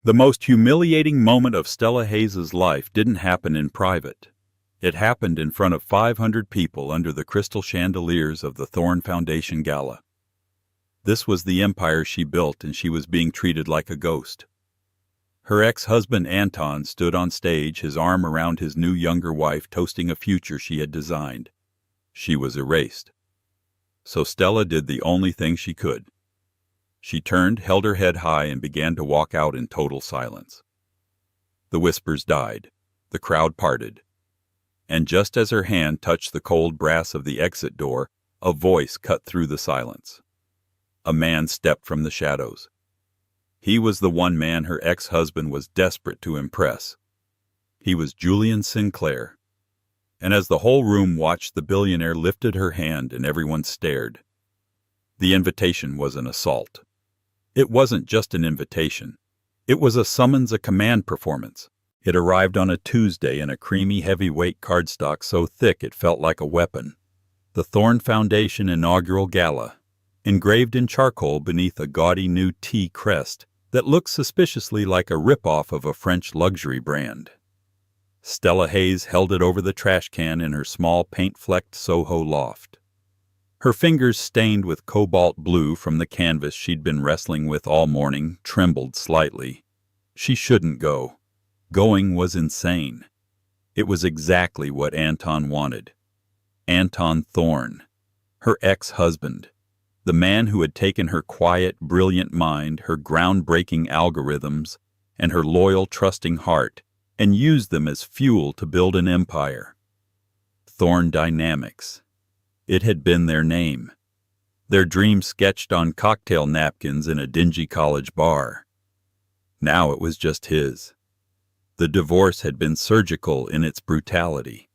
The most humiliating moment of Stella Hayes's life didn't happen in private. It happened in front of 500 people under the crystal chandeliers of the Thorne Foundation Gala. This was the empire she built, and she was being treated like a ghost. Her ex-husband Anton stood on stage, his arm around his new younger wife, toasting a future she had designed. She was erased. So Stella did the only thing she could. She turned, held her head high, and began to walk out in total silence. The whispers died. The crowd parted. And just as her hand touched the cold brass of the exit door, a voice cut through the silence. A man stepped from the shadows. He was the one man her ex-husband was desperate to impress. He was Julian Sinclair. And as the whole room watched, the billionaire lifted her hand and everyone stared. The invitation was an assault. It wasn't just an invitation. It was a summons, a command performance. It arrived on a Tuesday in a creamy heavyweight cardstock so thick it felt like a weapon. The Thorne Foundation inaugural gala, engraved in charcoal beneath a gaudy new T crest that looked suspiciously like a rip-off of a French luxury brand. Stella Hayes held it over the trash can in her small paint-flecked Soho loft. Her fingers, stained with cobalt blue from the canvas she'd been wrestling with all morning, trembled slightly. She shouldn't go. Going was insane. It was exactly what Anton wanted. Anton Thorne, her ex-husband, the man who had taken her quiet, brilliant mind, her groundbreaking algorithms, and her loyal, trusting heart, and used them as fuel to build an empire. Thorne Dynamics. It had been their name. Their dream sketched on cocktail napkins in a dingy college bar. Now it was just his. The divorce had been surgical in its brutality.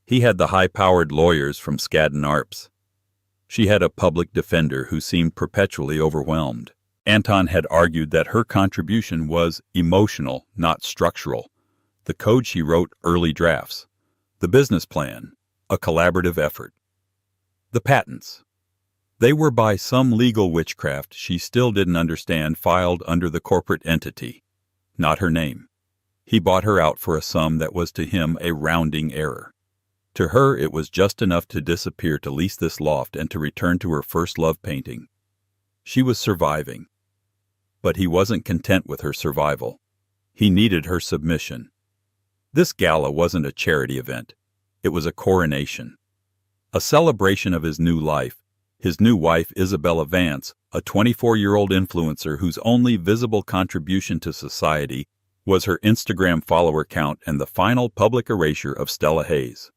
He had the high-powered lawyers from Skadden Arps. She had a public defender who seemed perpetually overwhelmed. Anton had argued that her contribution was emotional, not structural. The code she wrote, early drafts. The business plan, a collaborative effort. The patents. They were, by some legal witchcraft she still didn't understand, filed under the corporate entity, not her name. He bought her out for a sum that was to him a rounding error. To her it was just enough to disappear, to lease this loft, and to return to her first love painting. She was surviving. But he wasn't content with her survival. He needed her submission. This gala wasn't a charity event. It was a coronation. A celebration of his new life. His new wife, Isabella Vance, a 24-year-old influencer whose only visible contribution to society was her Instagram follower count and the final public erasure of Stella Hayes.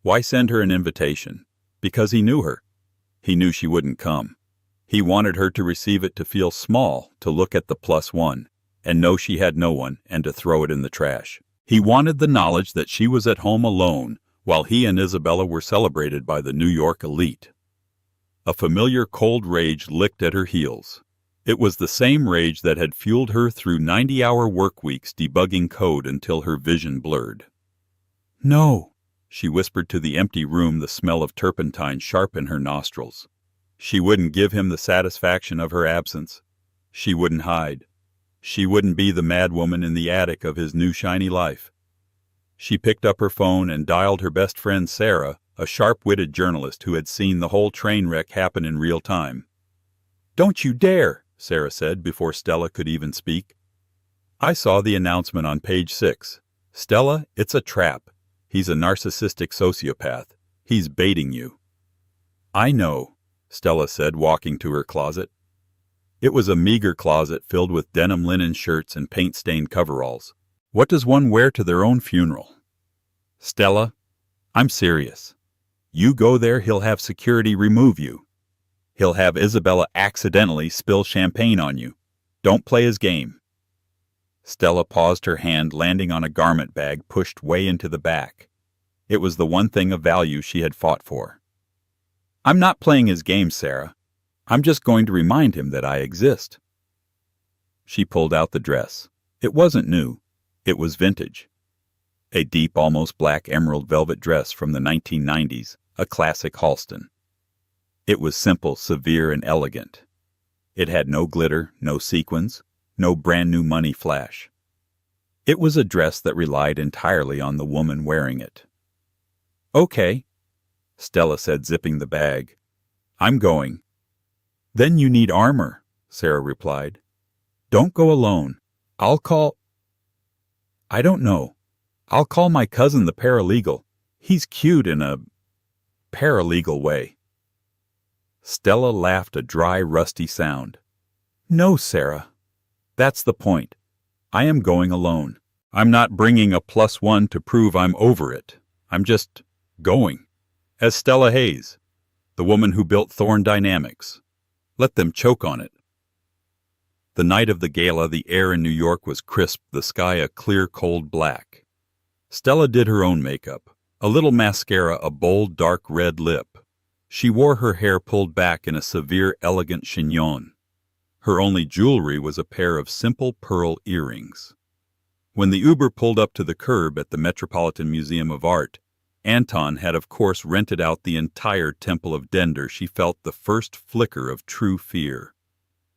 Why send her an invitation? Because he knew her. He knew she wouldn't come. He wanted her to receive it, to feel small, to look at the +1, and know she had no one, and to throw it in the trash. He wanted the knowledge that she was at home alone, while he and Isabella were celebrated by the New York elite. A familiar cold rage licked at her heels. It was the same rage that had fueled her through 90-hour work weeks debugging code until her vision blurred. "No," she whispered to the empty room, the smell of turpentine sharp in her nostrils. She wouldn't give him the satisfaction of her absence. She wouldn't hide. She wouldn't be the madwoman in the attic of his new shiny life. She picked up her phone and dialed her best friend Sarah, a sharp-witted journalist who had seen the whole train wreck happen in real time. "Don't you dare," Sarah said before Stella could even speak. "I saw the announcement on page 6. Stella, it's a trap. He's a narcissistic sociopath. He's baiting you." "I know," Stella said, walking to her closet. It was a meager closet filled with denim linen shirts and paint-stained coveralls. What does one wear to their own funeral? "Stella, I'm serious. You go there, he'll have security remove you. He'll have Isabella accidentally spill champagne on you. Don't play his game." Stella paused, her hand landing on a garment bag pushed way into the back. It was the one thing of value she had fought for. "I'm not playing his game, Sarah. I'm just going to remind him that I exist." She pulled out the dress. It wasn't new. It was vintage. A deep, almost black emerald velvet dress from the 1990s, a classic Halston. It was simple, severe, and elegant. It had no glitter, no sequins, no brand-new money flash. It was a dress that relied entirely on the woman wearing it. "Okay," Stella said, zipping the bag. "I'm going." "Then you need armor," Sarah replied. "Don't go alone. I'll call—" "I don't know. I'll call my cousin the paralegal. He's cute in a paralegal way." Stella laughed a dry, rusty sound. "No, Sarah. That's the point. I am going alone. I'm not bringing a +1 to prove I'm over it. I'm just going. As Stella Hayes, the woman who built Thorn Dynamics. Let them choke on it." The night of the gala, the air in New York was crisp, the sky a clear, cold black. Stella did her own makeup, a little mascara, a bold, dark red lip. She wore her hair pulled back in a severe, elegant chignon. Her only jewelry was a pair of simple pearl earrings. When the Uber pulled up to the curb at the Metropolitan Museum of Art, Anton had of course rented out the entire Temple of Dender. She felt the first flicker of true fear.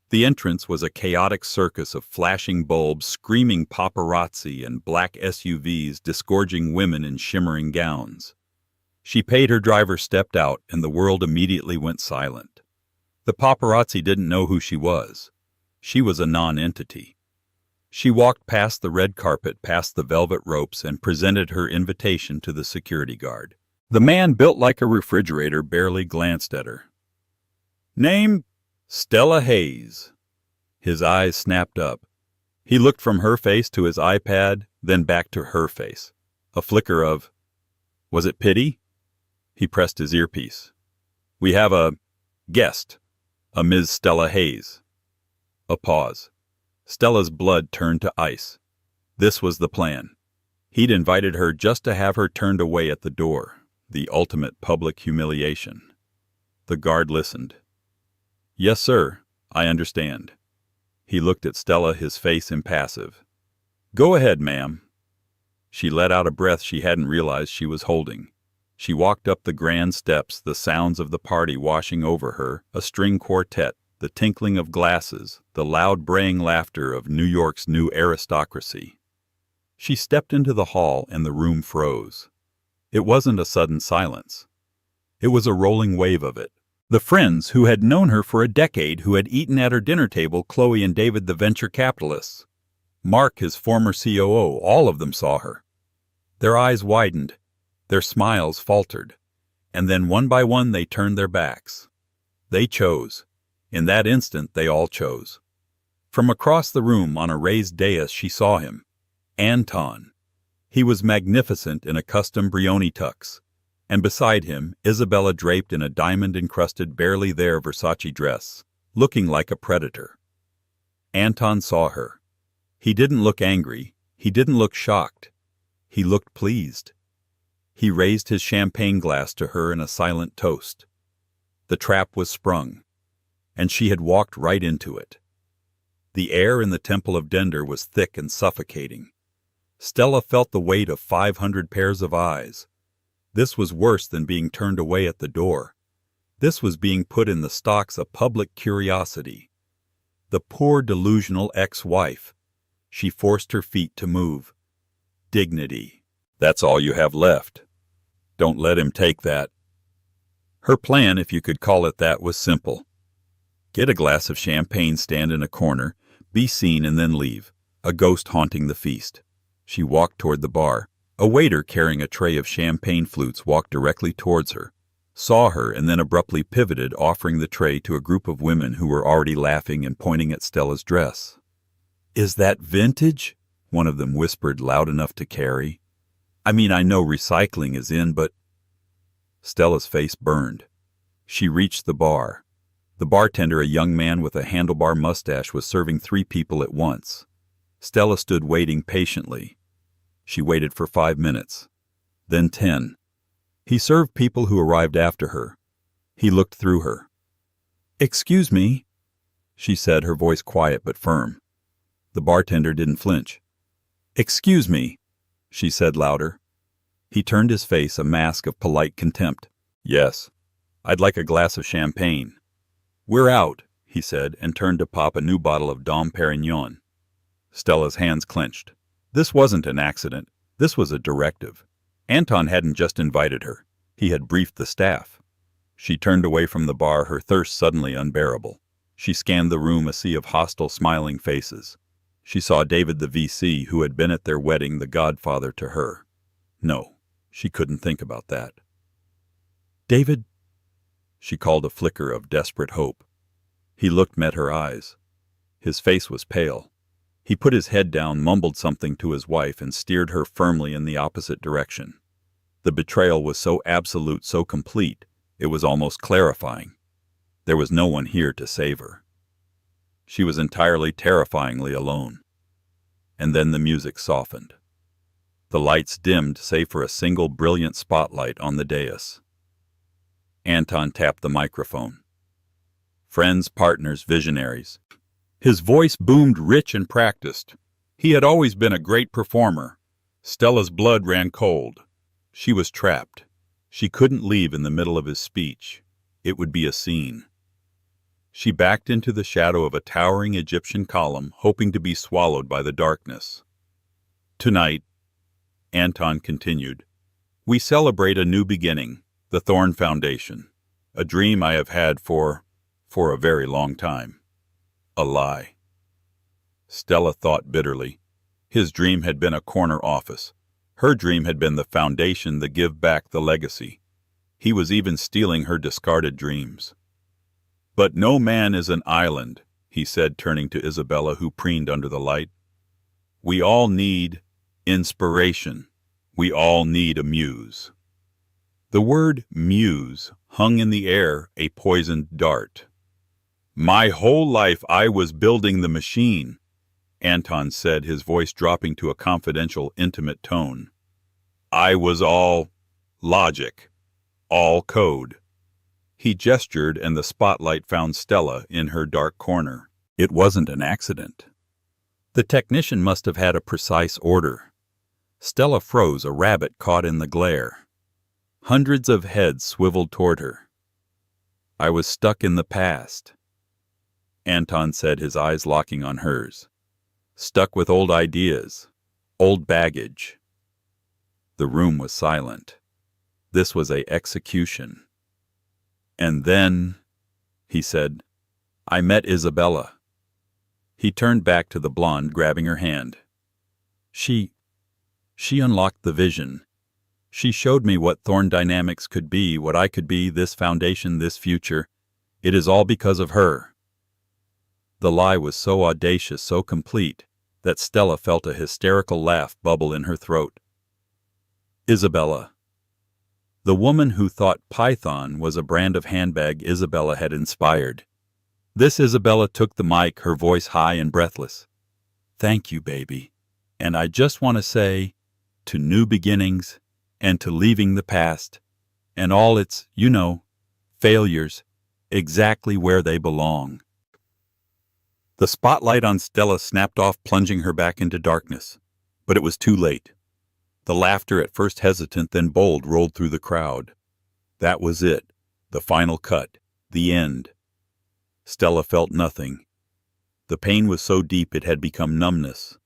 The entrance was a chaotic circus of flashing bulbs, screaming paparazzi, and black SUVs disgorging women in shimmering gowns. She paid, her driver stepped out, and the world immediately went silent. The paparazzi didn't know who she was. She was a non-entity. She walked past the red carpet, past the velvet ropes, and presented her invitation to the security guard. The man, built like a refrigerator, barely glanced at her. "Name? Stella Hayes." His eyes snapped up. He looked from her face to his iPad, then back to her face. A flicker of, was it pity? He pressed his earpiece. "We have a guest, a Ms. Stella Hayes." A pause. Stella's blood turned to ice. This was the plan. He'd invited her just to have her turned away at the door, the ultimate public humiliation. The guard listened. "Yes, sir, I understand." He looked at Stella, his face impassive. "Go ahead, ma'am." She let out a breath she hadn't realized she was holding. She walked up the grand steps, the sounds of the party washing over her, a string quartet, the tinkling of glasses, the loud braying laughter of New York's new aristocracy. She stepped into the hall and the room froze. It wasn't a sudden silence. It was a rolling wave of it. The friends who had known her for a decade, who had eaten at her dinner table, Chloe and David the venture capitalists, Mark his former COO, all of them saw her. Their eyes widened, their smiles faltered, and then one by one they turned their backs. They chose. In that instant they all chose. From across the room on a raised dais she saw him. Anton. He was magnificent in a custom Brioni tux, and beside him Isabella draped in a diamond-encrusted, barely there Versace dress, looking like a predator. Anton saw her. He didn't look angry. He didn't look shocked. He looked pleased. He raised his champagne glass to her in a silent toast. The trap was sprung, and she had walked right into it. The air in the Temple of Dender was thick and suffocating. Stella felt the weight of 500 pairs of eyes. This was worse than being turned away at the door. This was being put in the stocks of public curiosity. The poor delusional ex-wife. She forced her feet to move. Dignity. That's all you have left. Don't let him take that. Her plan, if you could call it that, was simple. Get a glass of champagne, stand in a corner, be seen, and then leave, a ghost haunting the feast. She walked toward the bar. A waiter carrying a tray of champagne flutes walked directly towards her, saw her, and then abruptly pivoted, offering the tray to a group of women who were already laughing and pointing at Stella's dress. "Is that vintage?" one of them whispered, loud enough to carry. "I mean, I know recycling is in, but—" Stella's face burned. She reached the bar. The bartender, a young man with a handlebar mustache, was serving 3 people at once. Stella stood waiting patiently. She waited for 5 minutes, then 10. He served people who arrived after her. He looked through her. "Excuse me," she said, her voice quiet but firm. The bartender didn't flinch. "Excuse me," she said louder. He turned his face, a mask of polite contempt. "Yes, I'd like a glass of champagne." "We're out," he said, and turned to pop a new bottle of Dom Perignon. Stella's hands clenched. This wasn't an accident. This was a directive. Anton hadn't just invited her. He had briefed the staff. She turned away from the bar, her thirst suddenly unbearable. She scanned the room, a sea of hostile, smiling faces. She saw David, the VC, who had been at their wedding, the godfather to her. No, she couldn't think about that. "David," she called, a flicker of desperate hope. He looked, met her eyes. His face was pale. He put his head down, mumbled something to his wife, and steered her firmly in the opposite direction. The betrayal was so absolute, so complete, it was almost clarifying. There was no one here to save her. She was entirely, terrifyingly alone. And then the music softened. The lights dimmed, save for a single brilliant spotlight on the dais. Anton tapped the microphone. "Friends, partners, visionaries." His voice boomed, rich and practiced. He had always been a great performer. Stella's blood ran cold. She was trapped. She couldn't leave in the middle of his speech. It would be a scene. She backed into the shadow of a towering Egyptian column, hoping to be swallowed by the darkness. "Tonight," Anton continued, "we celebrate a new beginning, the Thorn Foundation, a dream I have had for a very long time. A lie." Stella thought bitterly. His dream had been a corner office. Her dream had been the foundation, the give back, the legacy. He was even stealing her discarded dreams. "But no man is an island," he said, turning to Isabella, who preened under the light. "We all need inspiration. We all need a muse." The word muse hung in the air, a poisoned dart. "My whole life I was building the machine," Anton said, his voice dropping to a confidential, intimate tone. "I was all logic, all code." He gestured, and the spotlight found Stella in her dark corner. It wasn't an accident. The technician must have had a precise order. Stella froze, a rabbit caught in the glare. Hundreds of heads swiveled toward her. "I was stuck in the past," Anton said, his eyes locking on hers. "Stuck with old ideas, old baggage." The room was silent. This was an execution. "And then," he said, "I met Isabella." He turned back to the blonde, grabbing her hand. She unlocked the vision. She showed me what Thorn Dynamics could be, what I could be, this foundation, this future. It is all because of her." The lie was so audacious, so complete, that Stella felt a hysterical laugh bubble in her throat. Isabella. The woman who thought Python was a brand of handbag Isabella had inspired. This Isabella took the mic, her voice high and breathless. "Thank you, baby. And I just want to say, to new beginnings, and to leaving the past, and all its, failures, exactly where they belong." The spotlight on Stella snapped off, plunging her back into darkness. But it was too late. The laughter, at first hesitant, then bold, rolled through the crowd. That was it, the final cut, the end. Stella felt nothing. The pain was so deep it had become numbness.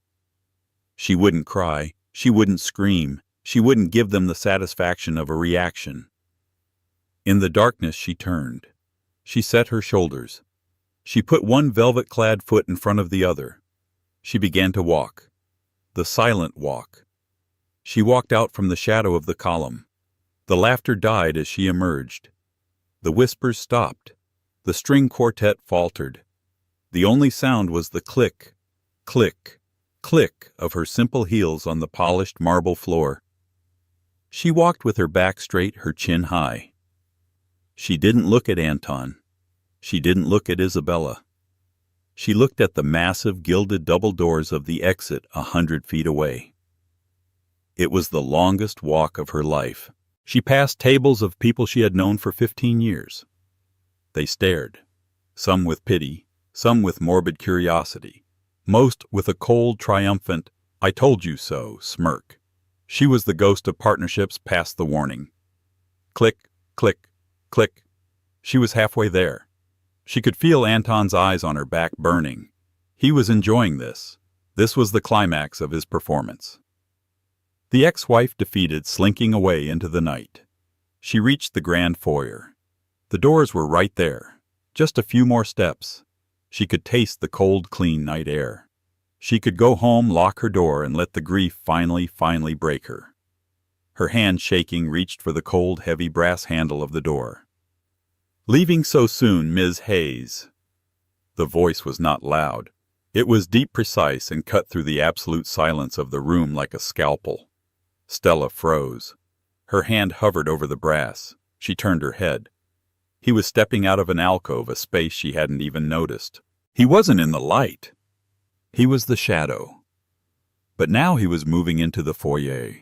She wouldn't cry, she wouldn't scream, she wouldn't give them the satisfaction of a reaction. In the darkness she turned. She set her shoulders. She put one velvet-clad foot in front of the other. She began to walk. The silent walk. She walked out from the shadow of the column. The laughter died as she emerged. The whispers stopped. The string quartet faltered. The only sound was the click, click, click of her simple heels on the polished marble floor. She walked with her back straight, her chin high. She didn't look at Anton. She didn't look at Isabella. She looked at the massive gilded double doors of the exit 100 feet away. It was the longest walk of her life. She passed tables of people she had known for 15 years. They stared, some with pity, some with morbid curiosity, most with a cold, triumphant, "I told you so" smirk. She was the ghost of partnerships past the warning. Click, click, click. She was halfway there. She could feel Anton's eyes on her back burning. He was enjoying this. This was the climax of his performance. The ex-wife defeated, slinking away into the night. She reached the grand foyer. The doors were right there. Just a few more steps. She could taste the cold, clean night air. She could go home, lock her door, and let the grief finally break her. Her hand shaking reached for the cold, heavy brass handle of the door. "Leaving so soon, Ms. Hayes?" The voice was not loud. It was deep, precise, and cut through the absolute silence of the room like a scalpel. Stella froze. Her hand hovered over the brass. She turned her head. He was stepping out of an alcove, a space she hadn't even noticed. He wasn't in the light. He was the shadow. But now he was moving into the foyer.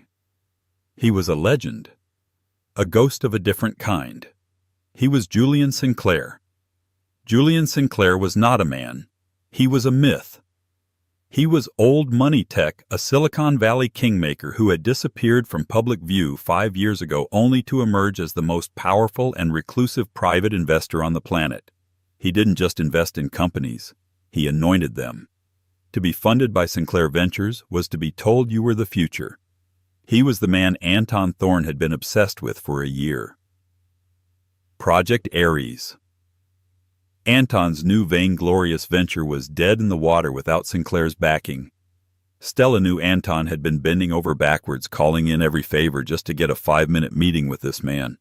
He was a legend. A ghost of a different kind. He was Julian Sinclair. Julian Sinclair was not a man. He was a myth. He was old money tech, a Silicon Valley kingmaker who had disappeared from public view 5 years ago only to emerge as the most powerful and reclusive private investor on the planet. He didn't just invest in companies. He anointed them. To be funded by Sinclair Ventures was to be told you were the future. He was the man Anton Thorne had been obsessed with for a year. Project Ares. Anton's new vainglorious venture was dead in the water without Sinclair's backing. Stella knew Anton had been bending over backwards, calling in every favor just to get a 5-minute meeting with this man.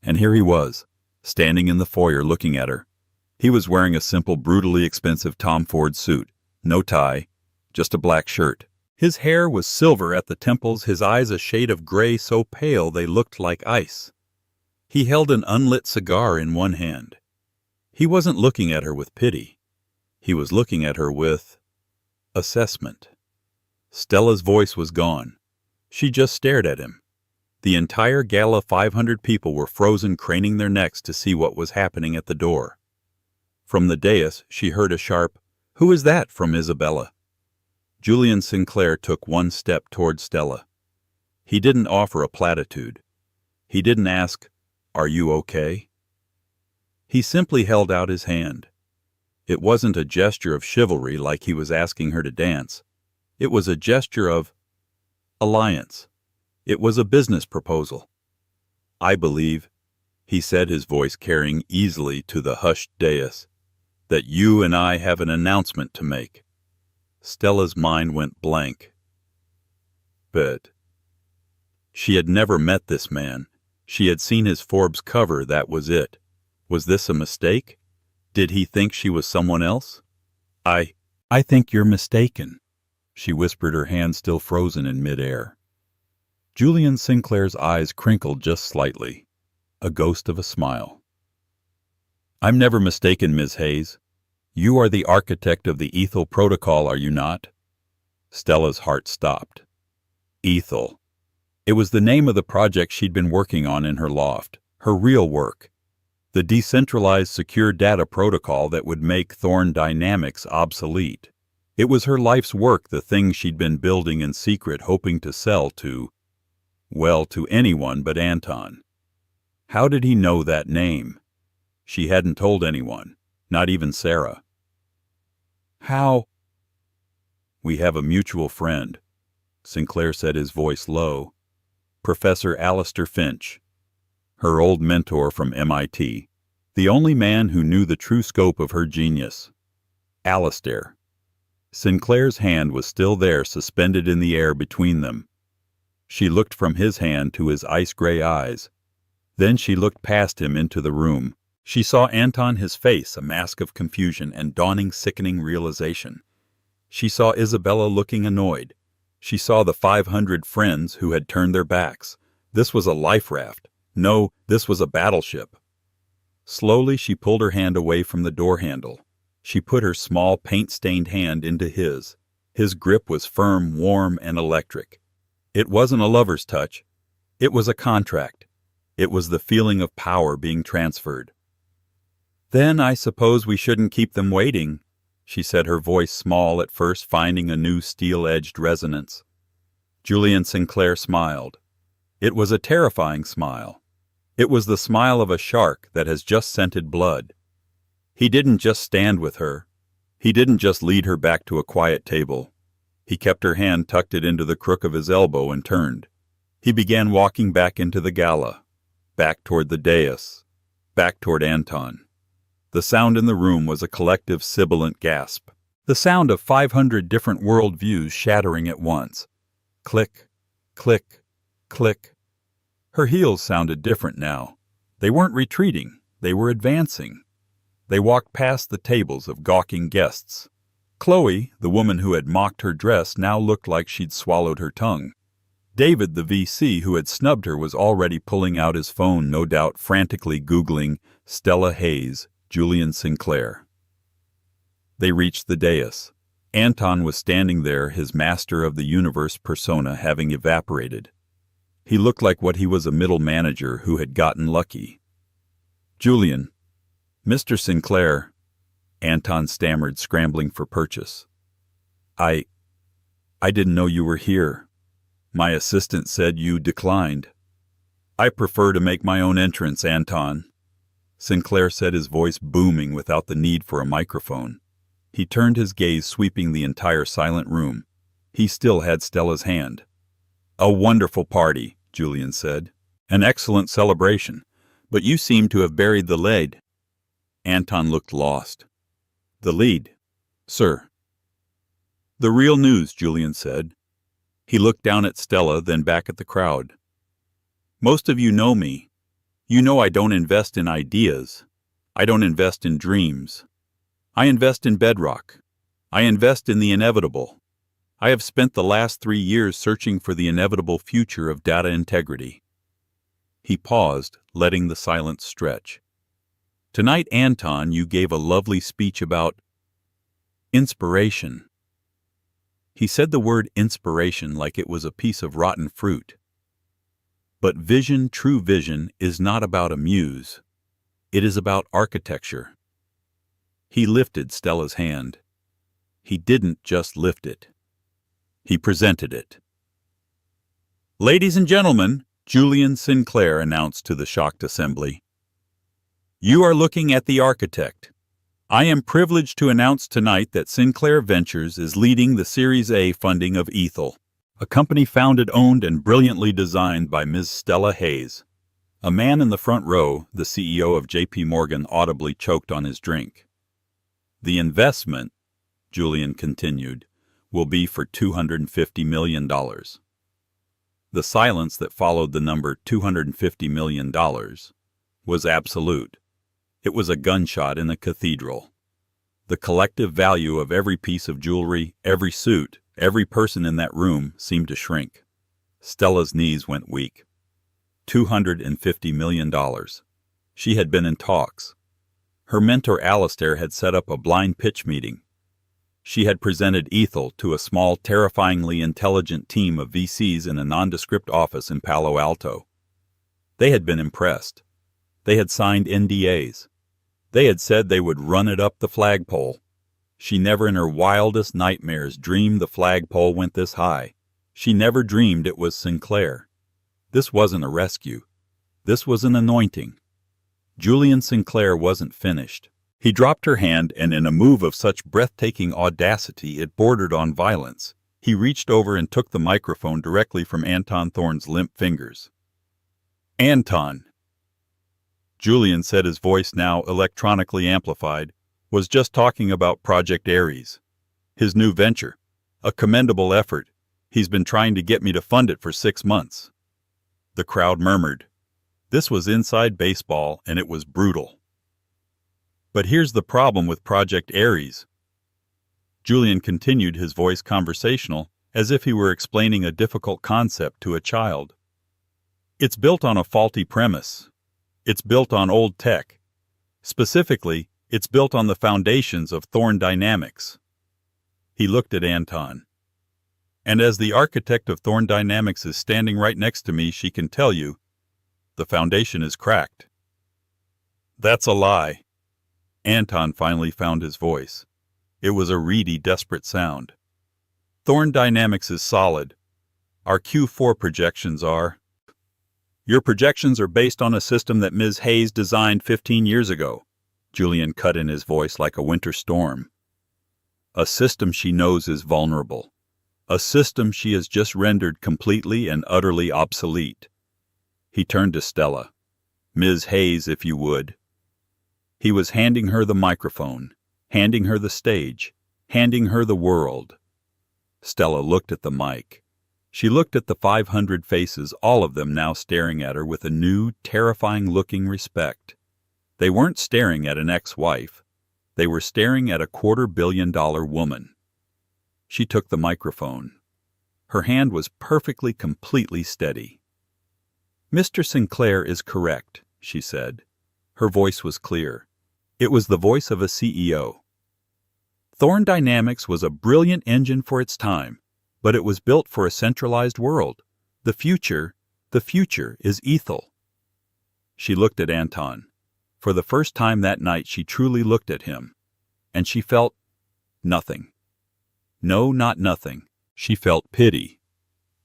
And here he was, standing in the foyer looking at her. He was wearing a simple, brutally expensive Tom Ford suit. No tie, just a black shirt. His hair was silver at the temples, his eyes a shade of gray so pale they looked like ice. He held an unlit cigar in one hand. He wasn't looking at her with pity. He was looking at her with assessment. Stella's voice was gone. She just stared at him. The entire gala 500 people were frozen, craning their necks to see what was happening at the door. From the dais, she heard a sharp, "Who is that?" from Isabella. Julian Sinclair took one step toward Stella. He didn't offer a platitude. He didn't ask, "Are you okay?" He simply held out his hand. It wasn't a gesture of chivalry like he was asking her to dance. It was a gesture of alliance. It was a business proposal. "I believe," he said, his voice carrying easily to the hushed dais, "that you and I have an announcement to make." Stella's mind went blank. But she had never met this man. She had seen his Forbes cover, that was it. Was this a mistake? Did he think she was someone else? I think you're mistaken," she whispered, her hand still frozen in midair. Julian Sinclair's eyes crinkled just slightly, a ghost of a smile. "I'm never mistaken, Ms. Hayes. You are the architect of the Ethel Protocol, are you not?" Stella's heart stopped. Ethel. It was the name of the project she'd been working on in her loft, her real work. The decentralized secure data protocol that would make Thorne Dynamics obsolete. It was her life's work, the thing she'd been building in secret, hoping to sell to anyone but Anton. How did he know that name? She hadn't told anyone, not even Sarah. How? "We have a mutual friend," Sinclair said, his voice low. "Professor Alistair Finch. Her old mentor from MIT, the only man who knew the true scope of her genius. Alistair." Sinclair's hand was still there, suspended in the air between them. She looked from his hand to his ice-gray eyes. Then she looked past him into the room. She saw Anton, his face a mask of confusion and dawning, sickening realization. She saw Isabella looking annoyed. She saw the 500 friends who had turned their backs. This was a life raft. No, this was a battleship. Slowly she pulled her hand away from the door handle. She put her small, paint-stained hand into his. His grip was firm, warm, and electric. It wasn't a lover's touch. It was a contract. It was the feeling of power being transferred. "Then I suppose we shouldn't keep them waiting," she said, her voice small at first, finding a new steel-edged resonance. Julian Sinclair smiled. It was a terrifying smile. It was the smile of a shark that has just scented blood. He didn't just stand with her. He didn't just lead her back to a quiet table. He kept her hand tucked into the crook of his elbow and turned. He began walking back into the gala, back toward the dais, back toward Anton. The sound in the room was a collective sibilant gasp, the sound of 500 different world views shattering at once. Click, click, click. Her heels sounded different now. They weren't retreating, they were advancing. They walked past the tables of gawking guests. Chloe, the woman who had mocked her dress, now looked like she'd swallowed her tongue. David, the VC who had snubbed her, was already pulling out his phone, no doubt frantically Googling Stella Hayes, Julian Sinclair. They reached the dais. Anton was standing there, his master of the universe persona having evaporated. He looked like what he was, a middle manager who had gotten lucky. "Julian, Mr. Sinclair," Anton stammered, scrambling for purchase. I didn't know you were here. My assistant said you declined." "I prefer to make my own entrance, Anton," Sinclair said, his voice booming without the need for a microphone. He turned his gaze, sweeping the entire silent room. He still had Stella's hand. "A wonderful party," Julian said. "An excellent celebration. But you seem to have buried the lead." Anton looked lost. "The lead, sir?" "The real news," Julian said. He looked down at Stella, then back at the crowd. "Most of you know me. You know I don't invest in ideas. I don't invest in dreams. I invest in bedrock. I invest in the inevitable. I have spent the last 3 years searching for the inevitable future of data integrity." He paused, letting the silence stretch. "Tonight, Anton, you gave a lovely speech about inspiration." He said the word inspiration like it was a piece of rotten fruit. But vision, true vision, is not about a muse. It is about architecture. He lifted Stella's hand. He didn't just lift it. He presented it. "Ladies and gentlemen," Julian Sinclair announced to the shocked assembly, "you are looking at the architect. I am privileged to announce tonight that Sinclair Ventures is leading the Series A funding of Ethel, a company founded, owned, and brilliantly designed by Ms. Stella Hayes." A man in the front row, the CEO of J.P. Morgan, audibly choked on his drink. "The investment," Julian continued, "will be for $250 million. The silence that followed the number $250 million was absolute. It was a gunshot in a cathedral. The collective value of every piece of jewelry, every suit, every person in that room seemed to shrink. Stella's knees went weak. $250 million. She had been in talks. Her mentor Alistair had set up a blind pitch meeting. She had presented Ethel to a small, terrifyingly intelligent team of VCs in a nondescript office in Palo Alto. They had been impressed. They had signed NDAs. They had said they would run it up the flagpole. She never in her wildest nightmares dreamed the flagpole went this high. She never dreamed it was Sinclair. This wasn't a rescue. This was an anointing. Julian Sinclair wasn't finished. He dropped her hand, and in a move of such breathtaking audacity it bordered on violence, he reached over and took the microphone directly from Anton Thorne's limp fingers. "Anton," Julian said, his voice now electronically amplified, "was just talking about Project Ares. His new venture. A commendable effort. He's been trying to get me to fund it for 6 months." The crowd murmured. This was inside baseball, and it was brutal. "But here's the problem with Project Ares." Julian continued, his voice conversational, as if he were explaining a difficult concept to a child. "It's built on a faulty premise. It's built on old tech. Specifically, it's built on the foundations of Thorne Dynamics." He looked at Anton. "And as the architect of Thorne Dynamics is standing right next to me, she can tell you, the foundation is cracked." "That's a lie." Anton finally found his voice. It was a reedy, desperate sound. "Thorne Dynamics is solid. Our Q4 projections are—" "Your projections are based on a system that Ms. Hayes designed 15 years ago," Julian cut in, his voice like a winter storm. "A system she knows is vulnerable. A system she has just rendered completely and utterly obsolete. He turned to Stella. Ms. Hayes, if you would. He was handing her the microphone, handing her the stage, handing her the world. Stella looked at the mic. She looked at the 500 faces, all of them now staring at her with a new, terrifying-looking respect. They weren't staring at an ex-wife. They were staring at a $250 million woman. She took the microphone. Her hand was perfectly, completely steady. "Mr. Sinclair is correct," she said. Her voice was clear. It was the voice of a CEO. "Thorn Dynamics was a brilliant engine for its time, but it was built for a centralized world. The future is Ethel." She looked at Anton. For the first time that night she truly looked at him. And she felt nothing. No, not nothing. She felt pity.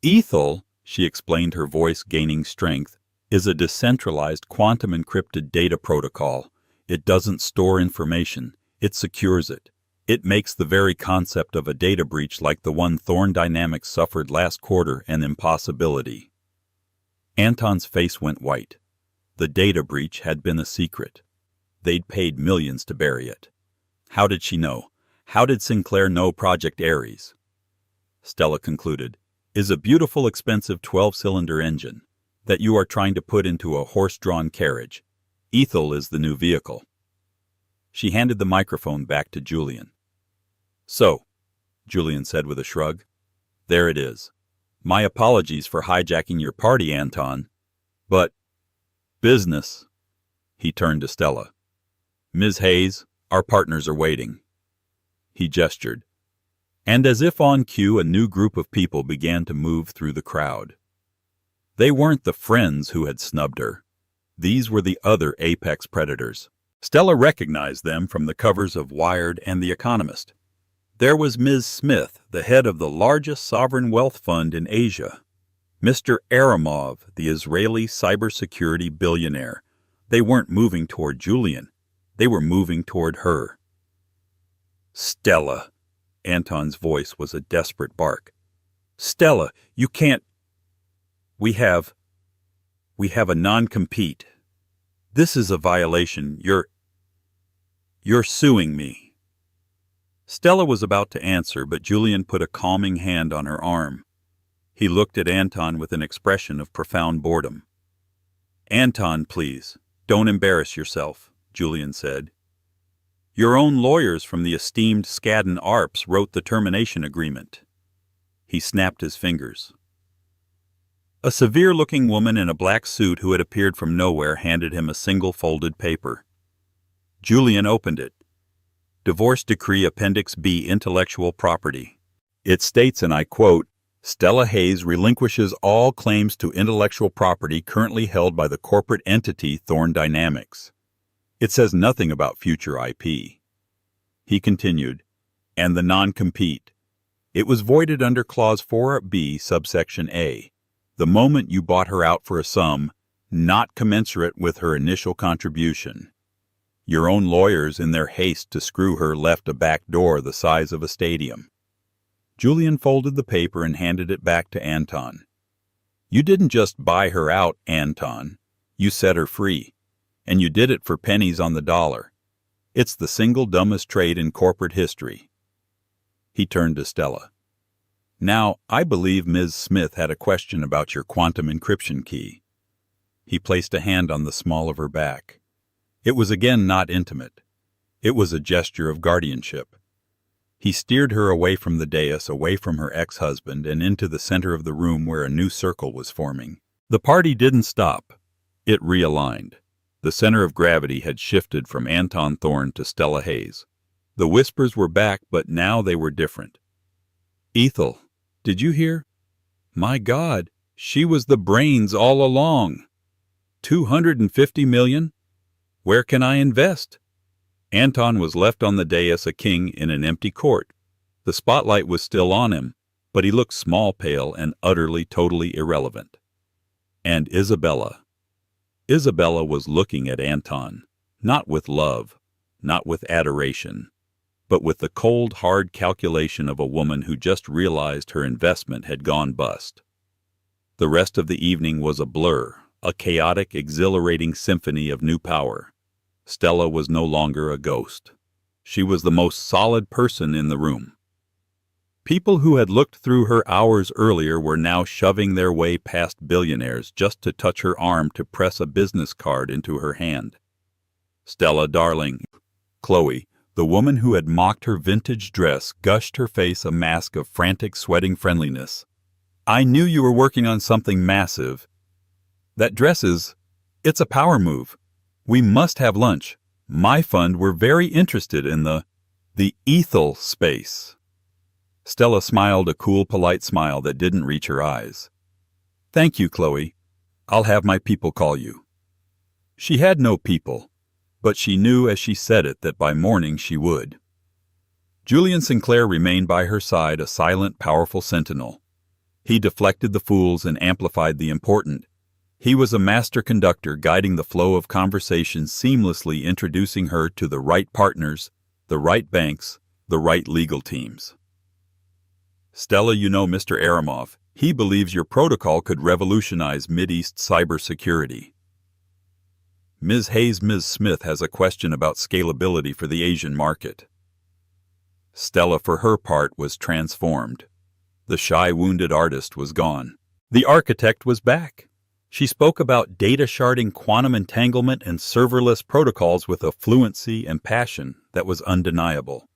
"Ethel," she explained, her voice gaining strength, "is a decentralized quantum-encrypted data protocol. It doesn't store information. It secures it. It makes the very concept of a data breach like the one Thorn Dynamics suffered last quarter an impossibility." Anton's face went white. The data breach had been a secret. They'd paid millions to bury it. How did she know? How did Sinclair know Project Ares? Stella concluded, "Is a beautiful, expensive 12-cylinder engine that you are trying to put into a horse-drawn carriage. Ethel is the new vehicle." She handed the microphone back to Julian. "So," Julian said with a shrug, "there it is. My apologies for hijacking your party, Anton. But business." He turned to Stella. "Ms. Hayes, our partners are waiting." He gestured. And as if on cue, a new group of people began to move through the crowd. They weren't the friends who had snubbed her. These were the other apex predators. Stella recognized them from the covers of Wired and The Economist. There was Ms. Smith, the head of the largest sovereign wealth fund in Asia. Mr. Aramov, the Israeli cybersecurity billionaire. They weren't moving toward Julian. They were moving toward her. "Stella," Anton's voice was a desperate bark. "Stella, you can't. We have a non-compete. This is a violation. You're suing me." Stella was about to answer, but Julian put a calming hand on her arm. He looked at Anton with an expression of profound boredom. "Anton, please, don't embarrass yourself," Julian said. "Your own lawyers from the esteemed Skadden Arps wrote the termination agreement." He snapped his fingers. A severe-looking woman in a black suit who had appeared from nowhere handed him a single folded paper. Julian opened it. Divorce Decree Appendix B, Intellectual Property. It states, and I quote, "Stella Hayes relinquishes all claims to intellectual property currently held by the corporate entity Thorn Dynamics." It says nothing about future IP. He continued, "And the non-compete. It was voided under Clause 4B, subsection A, the moment you bought her out for a sum not commensurate with her initial contribution. Your own lawyers, in their haste to screw her, left a back door the size of a stadium." Julian folded the paper and handed it back to Anton. "You didn't just buy her out, Anton. You set her free. And you did it for pennies on the dollar. It's the single dumbest trade in corporate history." He turned to Stella. "Now, I believe Ms. Smith had a question about your quantum encryption key." He placed a hand on the small of her back. It was again not intimate. It was a gesture of guardianship. He steered her away from the dais, away from her ex-husband, and into the center of the room where a new circle was forming. The party didn't stop. It realigned. The center of gravity had shifted from Anton Thorn to Stella Hayes. The whispers were back, but now they were different. "Ethel, did you hear? My God, she was the brains all along. $250 million? Where can I invest?" Anton was left on the dais, a king in an empty court. The spotlight was still on him, but he looked small, pale, and utterly, totally irrelevant. And Isabella was looking at Anton, not with love, not with adoration, but with the cold, hard calculation of a woman who just realized her investment had gone bust. The rest of the evening was a blur, a chaotic, exhilarating symphony of new power. Stella was no longer a ghost. She was the most solid person in the room. People who had looked through her hours earlier were now shoving their way past billionaires just to touch her arm to press a business card into her hand. Stella, darling. Chloe, the woman who had mocked her vintage dress, gushed her face a mask of frantic, sweating friendliness. I knew you were working on something massive. That dress it's a power move. We must have lunch. My fund were very interested in the ethel space. Stella smiled a cool, polite smile that didn't reach her eyes. Thank you, Chloe. I'll have my people call you. She had no people, but she knew as she said it that by morning she would. Julian Sinclair remained by her side, a silent, powerful sentinel. He deflected the fools and amplified the important. He was a master conductor, guiding the flow of conversation, seamlessly introducing her to the right partners, the right banks, the right legal teams. Stella, you know Mr. Aramov. He believes your protocol could revolutionize Mideast cybersecurity. Ms. Hayes, Ms. Smith has a question about scalability for the Asian market. Stella, for her part, was transformed. The shy, wounded artist was gone. The architect was back. She spoke about data sharding, quantum entanglement, and serverless protocols with a fluency and passion that was undeniable.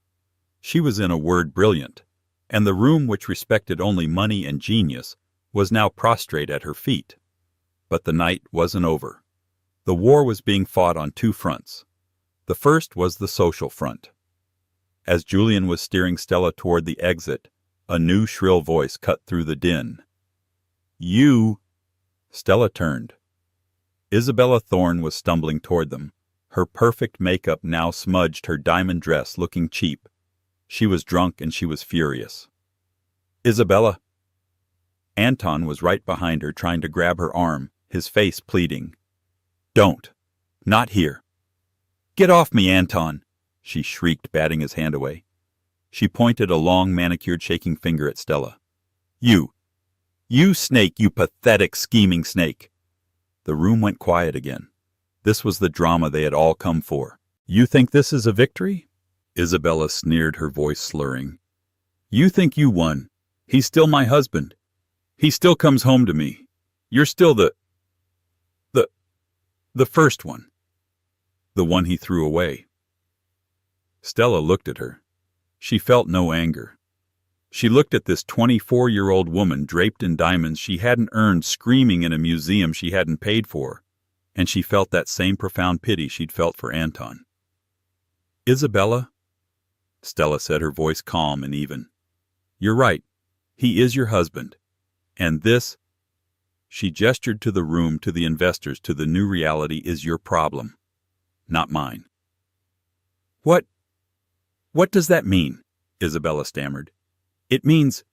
She was, in a word, brilliant, and the room, which respected only money and genius, was now prostrate at her feet. But the night wasn't over. The war was being fought on two fronts. The first was the social front. As Julian was steering Stella toward the exit, a new shrill voice cut through the din. You! Stella turned. Isabella Thorne was stumbling toward them. Her perfect makeup now smudged her diamond dress, looking cheap. She was drunk and she was furious. Isabella! Anton was right behind her, trying to grab her arm, his face pleading. Don't! Not here! Get off me, Anton! She shrieked, batting his hand away. She pointed a long, manicured, shaking finger at Stella. You snake, you pathetic, scheming snake! The room went quiet again. This was the drama they had all come for. You think this is a victory? Isabella sneered, her voice slurring. You think you won. He's still my husband. He still comes home to me. You're still the first one. The one he threw away. Stella looked at her. She felt no anger. She looked at this 24-year-old woman draped in diamonds she hadn't earned, screaming in a museum she hadn't paid for, and she felt that same profound pity she'd felt for Anton. Isabella, Stella said, her voice calm and even. You're right. He is your husband. And this, she gestured to the room, to the investors, to the new reality, is your problem, not mine. What does that mean? Isabella stammered. It means,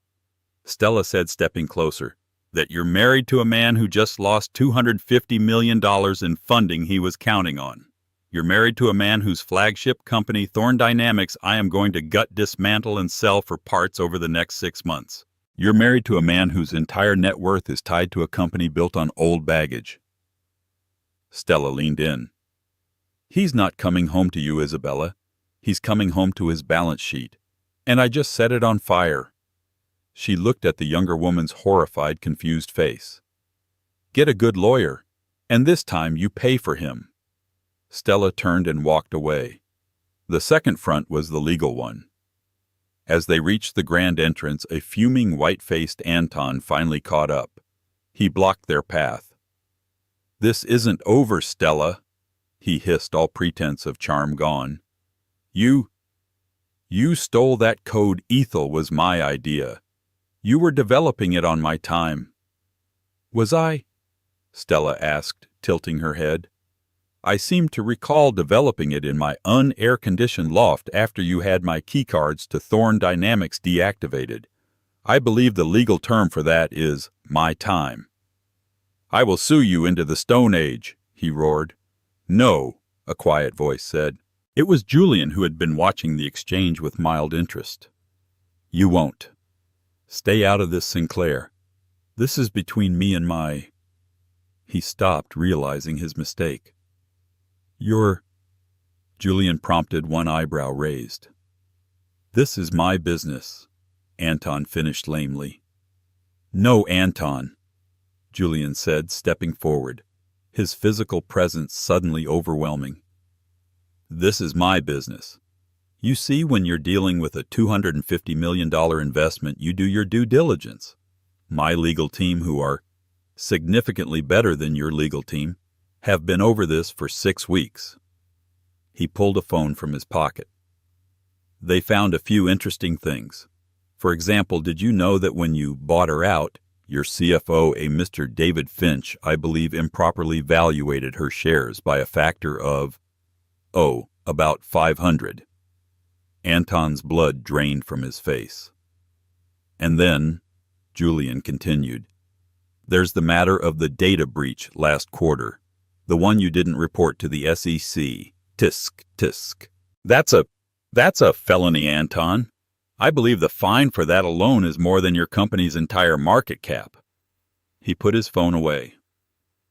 Stella said, stepping closer, that you're married to a man who just lost $250 million in funding he was counting on. You're married to a man whose flagship company, Thorne Dynamics, I am going to gut, dismantle, and sell for parts over the next 6 months. You're married to a man whose entire net worth is tied to a company built on old baggage. Stella leaned in. He's not coming home to you, Isabella. He's coming home to his balance sheet. And I just set it on fire. She looked at the younger woman's horrified, confused face. Get a good lawyer, and this time you pay for him. Stella turned and walked away. The second front was the legal one. As they reached the grand entrance, a fuming, white-faced Anton finally caught up. He blocked their path. This isn't over, Stella, he hissed, all pretense of charm gone. You stole that code. Ethel was my idea. You were developing it on my time. Was I? Stella asked, tilting her head. I seem to recall developing it in my un-air-conditioned loft after you had my keycards to Thorne Dynamics deactivated. I believe the legal term for that is my time. I will sue you into the Stone Age, he roared. No, a quiet voice said. It was Julian who had been watching the exchange with mild interest. "You won't. Stay out of this, Sinclair. This is between me and my—" He stopped, realizing his mistake. "You're—" Julian prompted, one eyebrow raised. "This is my business," Anton finished lamely. "No, Anton," Julian said, stepping forward, his physical presence suddenly overwhelming. "This is my business. You see, when you're dealing with a $250 million investment, you do your due diligence. My legal team, who are significantly better than your legal team, have been over this for 6 weeks. He pulled a phone from his pocket. "They found a few interesting things. For example, did you know that when you bought her out, your CFO, a Mr. David Finch, I believe improperly valuated her shares by a factor of, about 500. Anton's blood drained from his face. "And then," Julian continued, "there's the matter of the data breach last quarter, the one you didn't report to the SEC. Tisk, tisk. That's a felony, Anton. I believe the fine for that alone is more than your company's entire market cap." He put his phone away.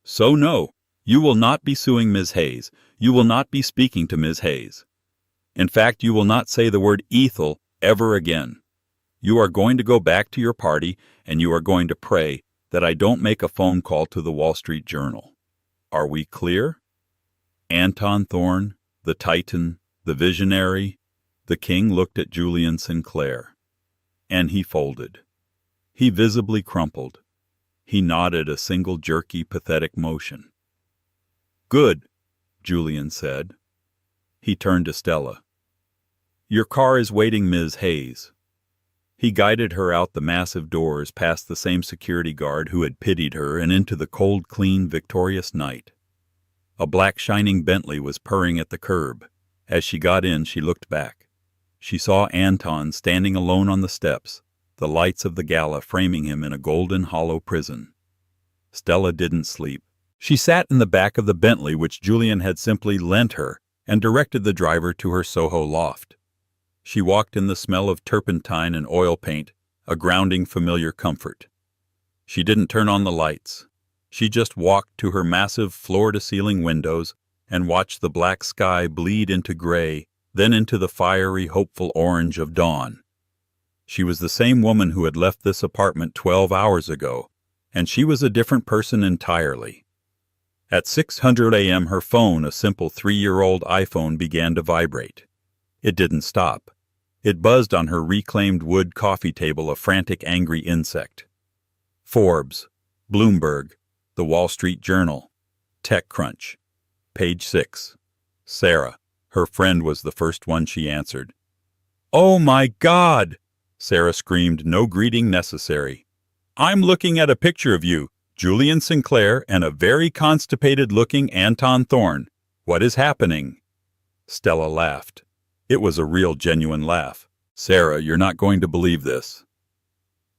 "So no, you will not be suing Ms. Hayes. You will not be speaking to Ms. Hayes. In fact, you will not say the word Ethel ever again. You are going to go back to your party, and you are going to pray that I don't make a phone call to the Wall Street Journal. Are we clear?" Anton Thorne, the Titan, the visionary, the king looked at Julian Sinclair. And he folded. He visibly crumpled. He nodded a single jerky, pathetic motion. "Good," Julian said. He turned to Stella. "Your car is waiting, Ms. Hayes." He guided her out the massive doors, past the same security guard who had pitied her, and into the cold, clean, victorious night. A black shining Bentley was purring at the curb. As she got in, she looked back. She saw Anton standing alone on the steps, the lights of the gala framing him in a golden hollow prison. Stella didn't sleep. She sat in the back of the Bentley which Julian had simply lent her and directed the driver to her Soho loft. She walked in the smell of turpentine and oil paint, a grounding familiar comfort. She didn't turn on the lights. She just walked to her massive floor-to-ceiling windows and watched the black sky bleed into gray, then into the fiery, hopeful orange of dawn. She was the same woman who had left this apartment 12 hours ago, and she was a different person entirely. At 6:00 a.m. her phone, a simple 3-year-old iPhone, began to vibrate. It didn't stop. It buzzed on her reclaimed wood coffee table, a frantic, angry insect. Forbes, Bloomberg, The Wall Street Journal, TechCrunch. Page 6. Sarah, her friend, was the first one she answered. "Oh my God!" Sarah screamed, no greeting necessary. "I'm looking at a picture of you, Julian Sinclair, and a very constipated-looking Anton Thorne. What is happening?" Stella laughed. It was a real, genuine laugh. "Sarah, you're not going to believe this."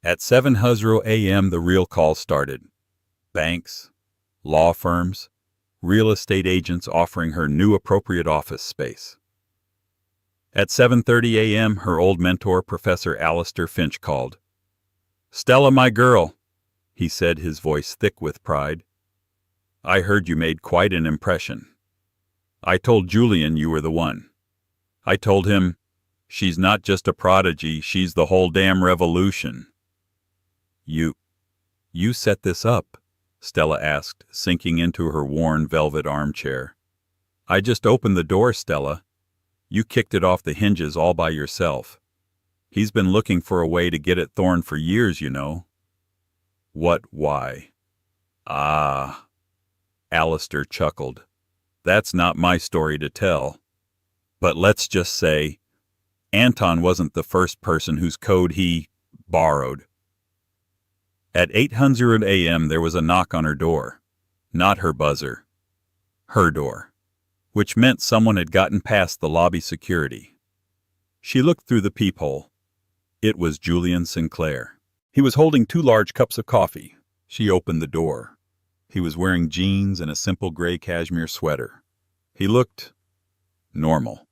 At 7:00 a.m. the real call started. Banks, law firms, real estate agents offering her new appropriate office space. At 7:30 a.m. her old mentor, Professor Alistair Finch, called. "Stella, my girl," he said, his voice thick with pride. "I heard you made quite an impression. I told Julian you were the one. I told him, she's not just a prodigy, she's the whole damn revolution." You set this up?" Stella asked, sinking into her worn velvet armchair. "I just opened the door, Stella. You kicked it off the hinges all by yourself. He's been looking for a way to get at Thorne for years, you know." "What, why?" "Ah," Alistair chuckled. "That's not my story to tell. But let's just say, Anton wasn't the first person whose code he borrowed." At 8:00 a.m. there was a knock on her door. Not her buzzer. Her door. Which meant someone had gotten past the lobby security. She looked through the peephole. It was Julian Sinclair. He was holding 2 large cups of coffee. She opened the door. He was wearing jeans and a simple gray cashmere sweater. He looked normal.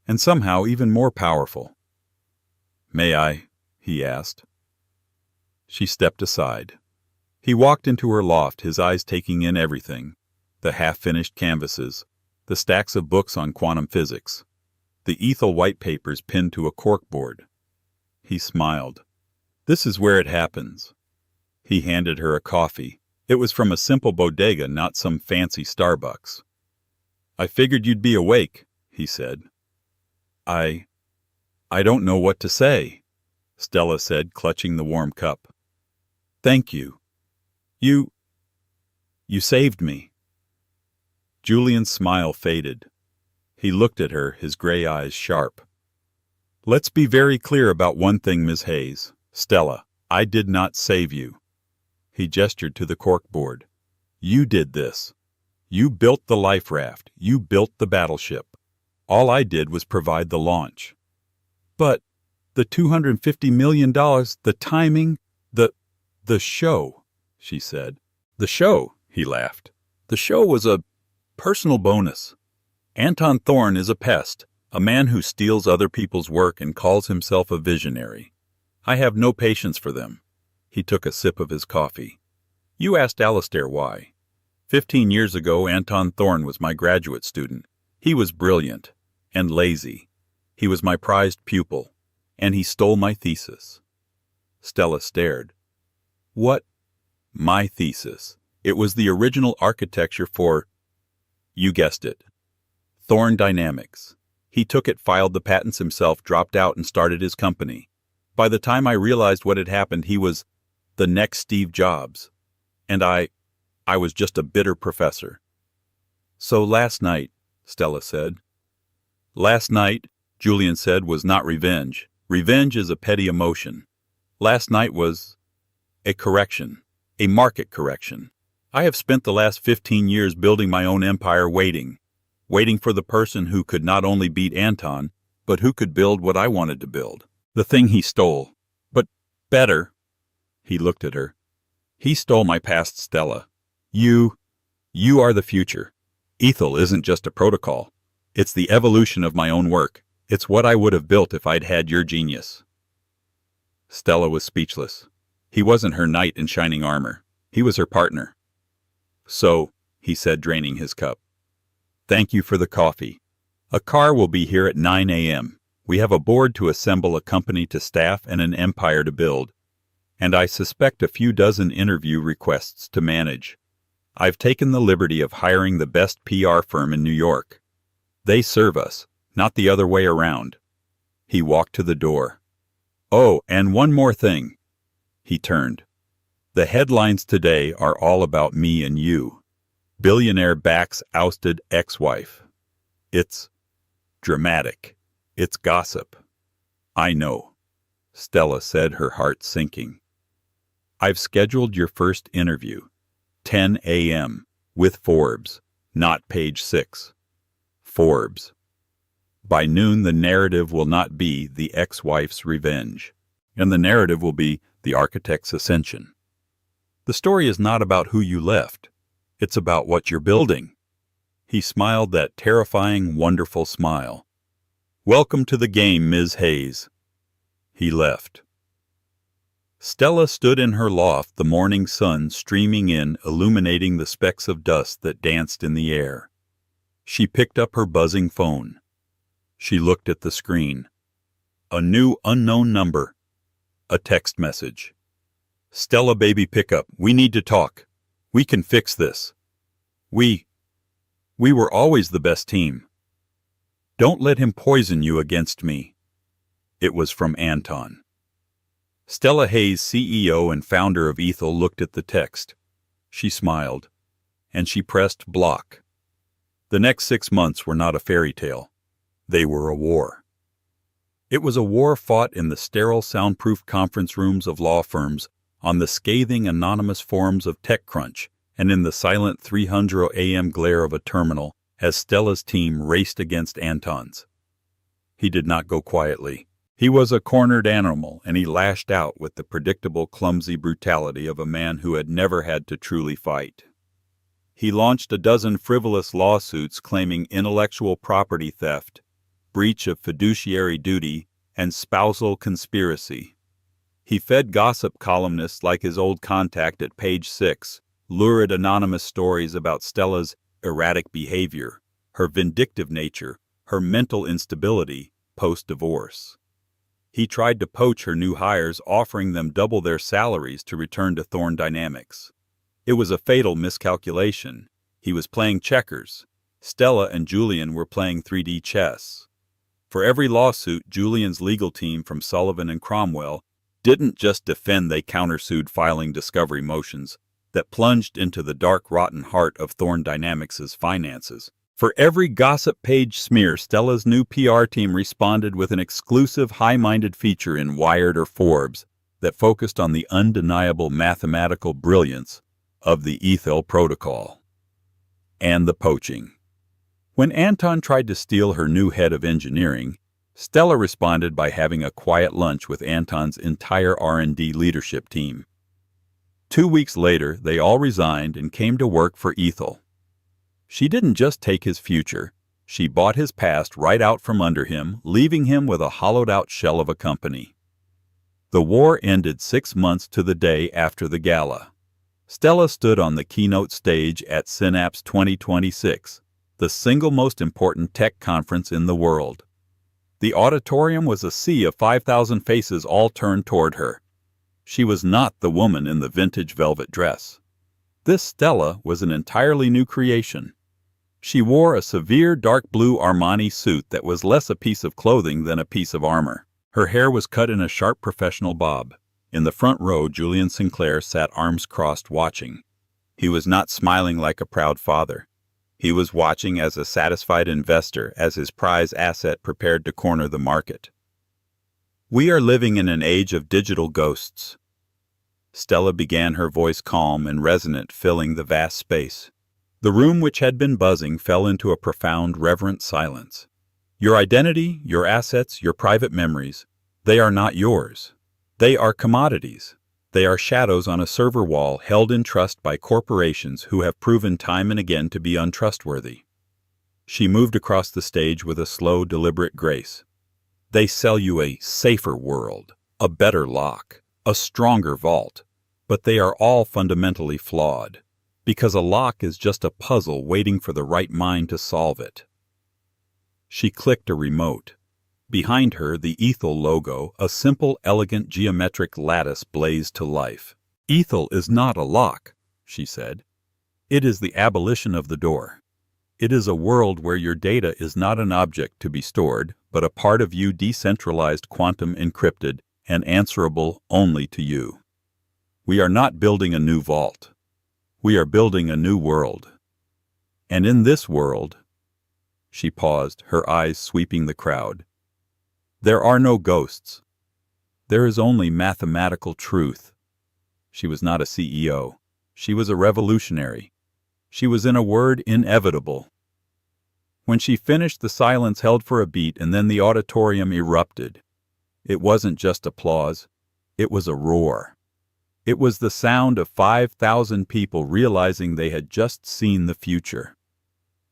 and somehow even more powerful. "May I?" he asked. She stepped aside. He walked into her loft, his eyes taking in everything: the half-finished canvases, the stacks of books on quantum physics, the Ethel white papers pinned to a corkboard. He smiled. "This is where it happens." He handed her a coffee. It was from a simple bodega, not some fancy Starbucks. "I figured you'd be awake," he said. I don't know what to say," Stella said, clutching the warm cup. "Thank you. You saved me." Julian's smile faded. He looked at her, his gray eyes sharp. "Let's be very clear about one thing, Ms. Hayes. Stella, I did not save you." He gestured to the corkboard. "You did this. You built the life raft. You built the battleship. All I did was provide the launch." "But the $250 million, the timing, the show," she said. "The show," he laughed. "The show was a personal bonus. Anton Thorne is a pest, a man who steals other people's work and calls himself a visionary. I have no patience for them." He took a sip of his coffee. "You asked Alistair why. 15 years ago, Anton Thorne was my graduate student. He was brilliant and lazy. He was my prized pupil, and he stole my thesis." Stella stared. "What?" "My thesis. It was the original architecture for, you guessed it, Thorne Dynamics. He took it, filed the patents himself, dropped out, and started his company. By the time I realized what had happened, he was the next Steve Jobs. And I was just a bitter professor." "So last night," Stella said. "Last night," Julian said, "was not revenge. Revenge is a petty emotion. Last night was a correction, a market correction. I have spent the last 15 years building my own empire, waiting for the person who could not only beat Anton, but who could build what I wanted to build. The thing he stole. But better." He looked at her. "He stole my past, Stella. You are the future. Ethel isn't just a protocol. It's the evolution of my own work. It's what I would have built if I'd had your genius." Stella was speechless. He wasn't her knight in shining armor. He was her partner. "So," he said, draining his cup, "thank you for the coffee. A car will be here at 9 a.m. We have a board to assemble, a company to staff, and an empire to build. And I suspect a few dozen interview requests to manage. I've taken the liberty of hiring the best PR firm in New York. They serve us, not the other way around." He walked to the door. "Oh, and one more thing." He turned. "The headlines today are all about me and you. Billionaire backs ousted ex-wife. It's dramatic. It's gossip." "I know," Stella said, her heart sinking. "I've scheduled your first interview. 10 a.m. with Forbes, not Page 6. Forbes. By noon, the narrative will not be the ex-wife's revenge, and the narrative will be the architect's ascension. The story is not about who you left. It's about what you're building." He smiled that terrifying, wonderful smile. "Welcome to the game, Ms. Hayes." He left. Stella stood in her loft, the morning sun streaming in, illuminating the specks of dust that danced in the air. She picked up her buzzing phone. She looked at the screen. A new unknown number. A text message. "Stella, baby, pick up. We need to talk. We can fix this. We were always the best team. Don't let him poison you against me." It was from Anton. Stella Hayes, CEO and founder of Ethel, looked at the text. She smiled, and she pressed block. The next 6 months were not a fairy tale. They were a war. It was a war fought in the sterile, soundproof conference rooms of law firms, on the scathing, anonymous forums of TechCrunch, and in the silent 300 a.m. glare of a terminal as Stella's team raced against Anton's. He did not go quietly. He was a cornered animal, and he lashed out with the predictable, clumsy brutality of a man who had never had to truly fight. He launched a dozen frivolous lawsuits claiming intellectual property theft, breach of fiduciary duty, and spousal conspiracy. He fed gossip columnists like his old contact at Page 6, lurid anonymous stories about Stella's erratic behavior, her vindictive nature, her mental instability post-divorce. He tried to poach her new hires, offering them double their salaries to return to Thorne Dynamics. It was a fatal miscalculation. He was playing checkers. Stella and Julian were playing 3D chess. For every lawsuit, Julian's legal team from Sullivan and Cromwell didn't just defend, they countersued, filing discovery motions that plunged into the dark, rotten heart of Thorne Dynamics' finances. For every gossip page smear, Stella's new PR team responded with an exclusive, high-minded feature in Wired or Forbes that focused on the undeniable mathematical brilliance of the Ethel protocol and the poaching. When Anton tried to steal her new head of engineering, Stella responded by having a quiet lunch with Anton's entire R&D leadership team. 2 weeks later, they all resigned and came to work for Ethel. She didn't just take his future, she bought his past right out from under him, leaving him with a hollowed-out shell of a company. The war ended 6 months to the day after the gala. Stella stood on the keynote stage at Synapse 2026, the single most important tech conference in the world. The auditorium was a sea of 5,000 faces, all turned toward her. She was not the woman in the vintage velvet dress. This Stella was an entirely new creation. She wore a severe dark blue Armani suit that was less a piece of clothing than a piece of armor. Her hair was cut in a sharp professional bob. In the front row, Julian Sinclair sat arms crossed watching. He was not smiling like a proud father. He was watching as a satisfied investor as his prize asset prepared to corner the market. "We are living in an age of digital ghosts." Stella began, her voice calm and resonant, filling the vast space. The room, which had been buzzing, fell into a profound, reverent silence. Your identity, your assets, your private memories, they are not yours. They are commodities. They are shadows on a server wall held in trust by corporations who have proven time and again to be untrustworthy. She moved across the stage with a slow, deliberate grace. They sell you a safer world, a better lock, a stronger vault, but they are all fundamentally flawed. Because a lock is just a puzzle waiting for the right mind to solve it. She clicked a remote. Behind her, the Ethel logo, a simple, elegant geometric lattice, blazed to life. "Ethel is not a lock," she said. "It is the abolition of the door. It is a world where your data is not an object to be stored, but a part of you, decentralized, quantum encrypted, and answerable only to you. We are not building a new vault. We are building a new world. And in this world," she paused, her eyes sweeping the crowd, "there are no ghosts. There is only mathematical truth." She was not a CEO. She was a revolutionary. She was, in a word, inevitable. When she finished, the silence held for a beat, and then the auditorium erupted. It wasn't just applause. It was a roar. It was the sound of 5,000 people realizing they had just seen the future.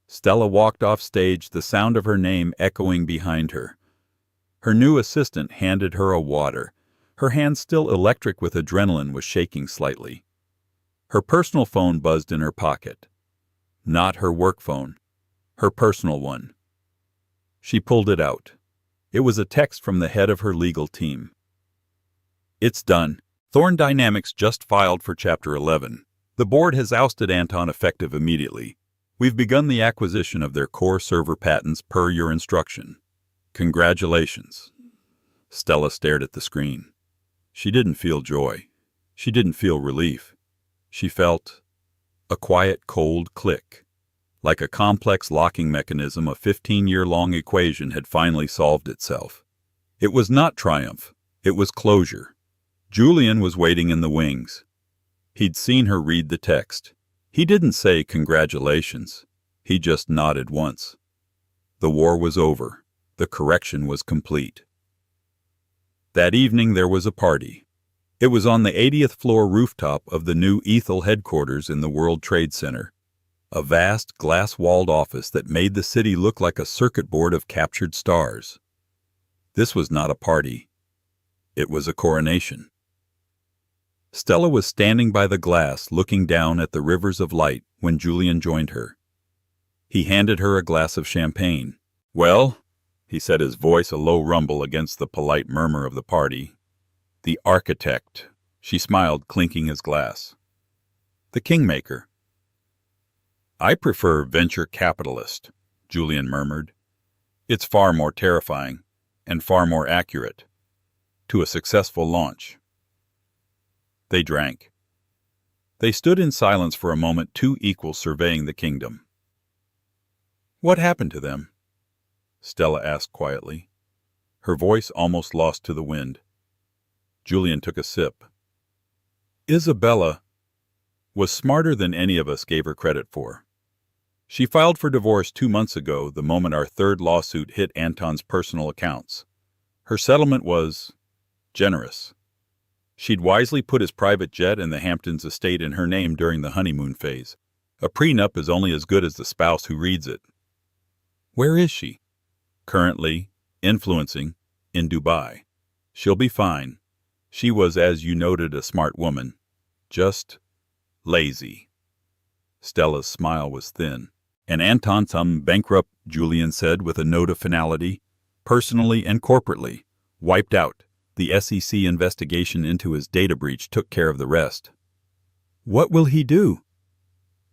Stella walked off stage, the sound of her name echoing behind her. Her new assistant handed her a water. Her hand, still electric with adrenaline, was shaking slightly. Her personal phone buzzed in her pocket. Not her work phone. Her personal one. She pulled it out. It was a text from the head of her legal team. "It's done. Thorne Dynamics just filed for Chapter 11. The board has ousted Anton effective immediately. We've begun the acquisition of their core server patents per your instruction. Congratulations." Stella stared at the screen. She didn't feel joy. She didn't feel relief. She felt a quiet, cold click. Like a complex locking mechanism, a 15-year-long equation had finally solved itself. It was not triumph. It was closure. Julian was waiting in the wings. He'd seen her read the text. He didn't say congratulations. He just nodded once. The war was over. The correction was complete. That evening there was a party. It was on the 80th floor rooftop of the new Ethel headquarters in the World Trade Center. A vast, glass-walled office that made the city look like a circuit board of captured stars. This was not a party. It was a coronation. Stella was standing by the glass looking down at the rivers of light when Julian joined her. He handed her a glass of champagne. "Well," he said, his voice a low rumble against the polite murmur of the party. "The architect." She smiled, clinking his glass. "The kingmaker." "I prefer venture capitalist," Julian murmured. "It's far more terrifying and far more accurate to a successful launch." They drank. They stood in silence for a moment, two equals surveying the kingdom. "What happened to them?" Stella asked quietly, her voice almost lost to the wind. Julian took a sip. "Isabella was smarter than any of us gave her credit for. She filed for divorce 2 months ago, the moment our third lawsuit hit Anton's personal accounts. Her settlement was generous. She'd wisely put his private jet and the Hamptons estate in her name during the honeymoon phase. A prenup is only as good as the spouse who reads it. Where is she? Currently, influencing, in Dubai. She'll be fine. She was, as you noted, a smart woman. Just lazy." Stella's smile was thin. "And Anton's bankrupt," Julian said with a note of finality. "Personally and corporately. Wiped out. The SEC investigation into his data breach took care of the rest." "What will he do?"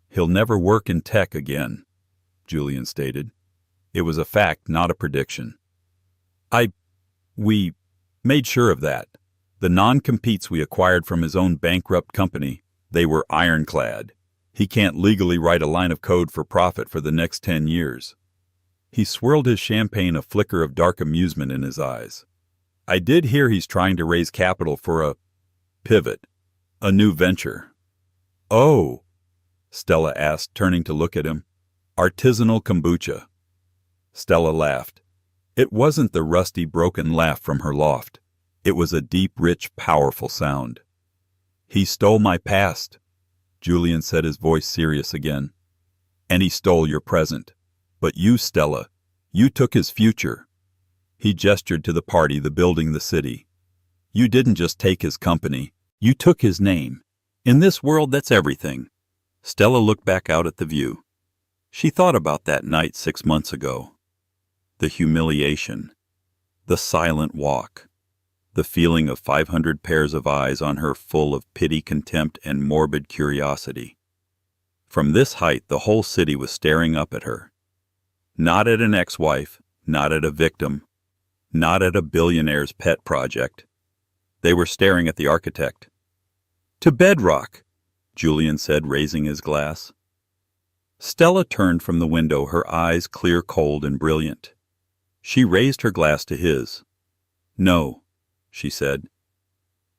"He'll never work in tech again," Julian stated. It was a fact, not a prediction. We made sure of that. The non-competes we acquired from his own bankrupt company, they were ironclad. He can't legally write a line of code for profit for the next 10 years. He swirled his champagne, a flicker of dark amusement in his eyes. "I did hear he's trying to raise capital for a pivot, a new venture." "Oh," Stella asked, turning to look at him. "Artisanal kombucha." Stella laughed. It wasn't the rusty, broken laugh from her loft. It was a deep, rich, powerful sound. "He stole my past," Julian said, his voice serious again. "And he stole your present. But you, Stella, you took his future." He gestured to the party, the building, the city. "You didn't just take his company. You took his name. In this world, that's everything." Stella looked back out at the view. She thought about that night 6 months ago. The humiliation. The silent walk. The feeling of 500 pairs of eyes on her, full of pity, contempt, and morbid curiosity. From this height, the whole city was staring up at her. Not at an ex-wife, not at a victim, not at a billionaire's pet project. They were staring at the architect. "To bedrock," Julian said, raising his glass. Stella turned from the window, her eyes clear, cold, and brilliant. She raised her glass to his. "No," she said.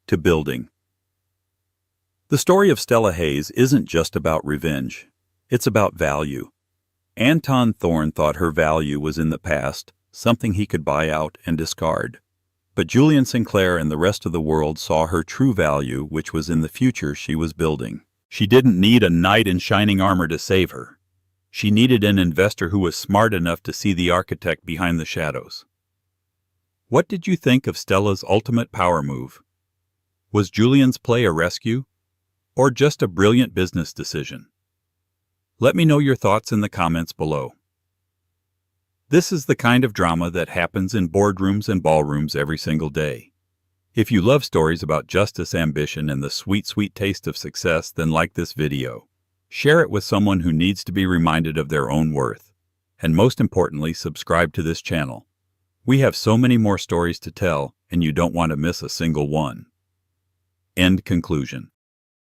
"To building." The story of Stella Hayes isn't just about revenge. It's about value. Anton Thorne thought her value was in the past, something he could buy out and discard. But Julian Sinclair and the rest of the world saw her true value, which was in the future she was building. She didn't need a knight in shining armor to save her. She needed an investor who was smart enough to see the architect behind the shadows. What did you think of Stella's ultimate power move? Was Julian's play a rescue, or just a brilliant business decision? Let me know your thoughts in the comments below. This is the kind of drama that happens in boardrooms and ballrooms every single day. If you love stories about justice, ambition, and the sweet, sweet taste of success, then like this video. Share it with someone who needs to be reminded of their own worth. And most importantly, subscribe to this channel. We have so many more stories to tell, and you don't want to miss a single one. End conclusion.